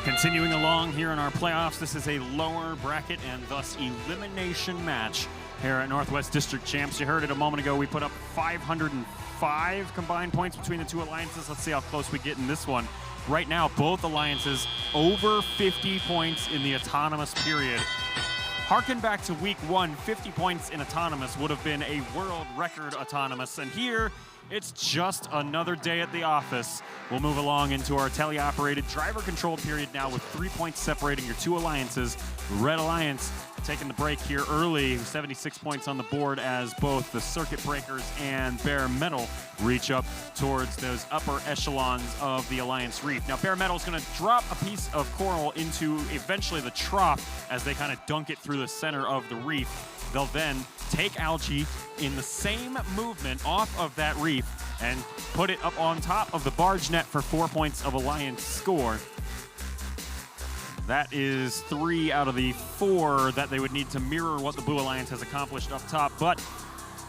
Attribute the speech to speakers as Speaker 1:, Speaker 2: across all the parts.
Speaker 1: Continuing along here in our playoffs, this is a lower bracket and thus elimination match here at Northwest District Champs. You heard it a moment ago, we put up 505 combined points between the two alliances. Let's see how close we get in this one. Right now, both alliances over 50 points in the autonomous period. Harken back to week 1, 50 points in autonomous would have been a world record autonomous. And here, it's just another day at the office. We'll move along into our teleoperated driver-controlled period now with 3 points separating your two alliances. Red Alliance taking the break here early, 76 points on the board as both the Circuit Breakers and Bare Metal reach up towards those upper echelons of the Alliance Reef. Now, Bare Metal is going to drop a piece of coral into eventually the trough as they kind of dunk it through the center of the reef. They'll then take algae in the same movement off of that reef and put it up on top of the barge net for 4 points of Alliance score. That is 3 out of the 4 that they would need to mirror what the Blue Alliance has accomplished up top, but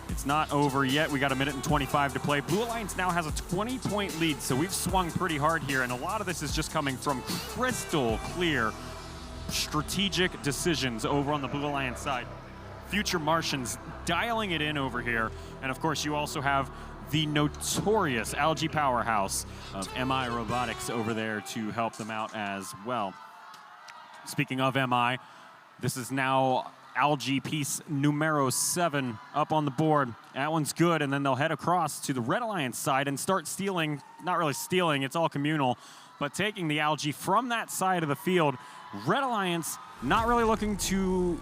Speaker 1: it's not over yet. We got 1 minute and 25 to play. Blue Alliance now has a 20-point lead, so we've swung pretty hard here, and a lot of this is just coming from crystal clear strategic decisions over on the Blue Alliance side. Future Martians dialing it in over here. And of course, you also have the notorious algae powerhouse of MI Robotics over there to help them out as well. Speaking of MI, this is now algae piece numero 7 up on the board. That one's good, and then they'll head across to the Red Alliance side and start stealing, not really stealing, it's all communal, but taking the algae from that side of the field. Red Alliance not really looking to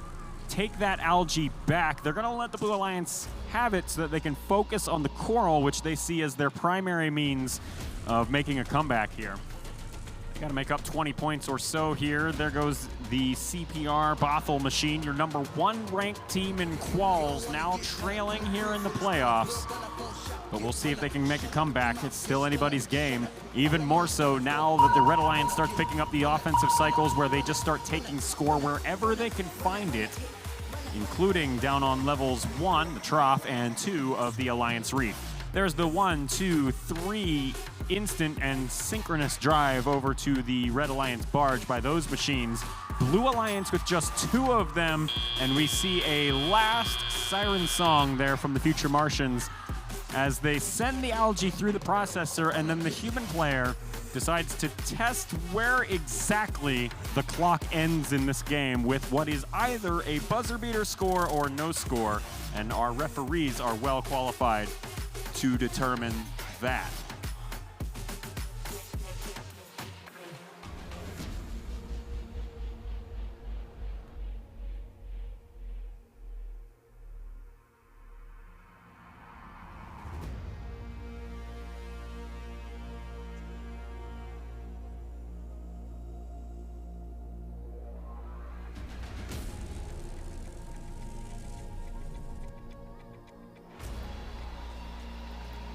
Speaker 1: take that algae back. They're going to let the Blue Alliance have it so that they can focus on the coral, which they see as their primary means of making a comeback here. They got to make up 20 points or so here. There goes the CPR Bothell machine, your #1 ranked team in quals, now trailing here in the playoffs. But we'll see if they can make a comeback. It's still anybody's game. Even more so now that the Red Alliance starts picking up the offensive cycles where they just start taking score wherever they can find it, including down on levels 1, the trough, and 2 of the Alliance Reef. There's the 1, 2, 3 instant and synchronous drive over to the Red Alliance barge by those machines. Blue Alliance with just 2 of them, and we see a last siren song there from the Future Martians as they send the algae through the processor, and then the human player decides to test where exactly the clock ends in this game with what is either a buzzer beater score or no score, and our referees are well qualified to determine that.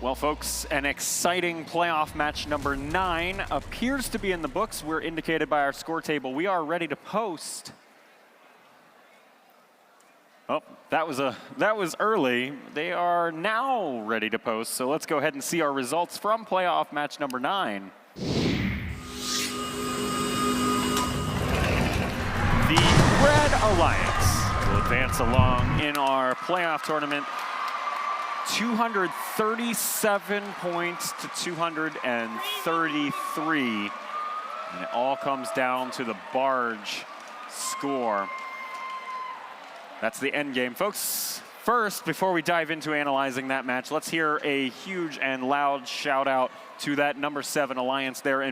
Speaker 1: Well, folks, an exciting playoff match number 9 appears to be in the books. We're indicated by our score table. We are ready to post. Oh, that was early. They are now ready to post. So let's go ahead and see our results from playoff match number 9. The Red Alliance will advance along in our playoff tournament. 237 points to 233. And it all comes down to the barge score. That's the end game, folks. First, before we dive into analyzing that match, let's hear a huge and loud shout out to that #7 Alliance there in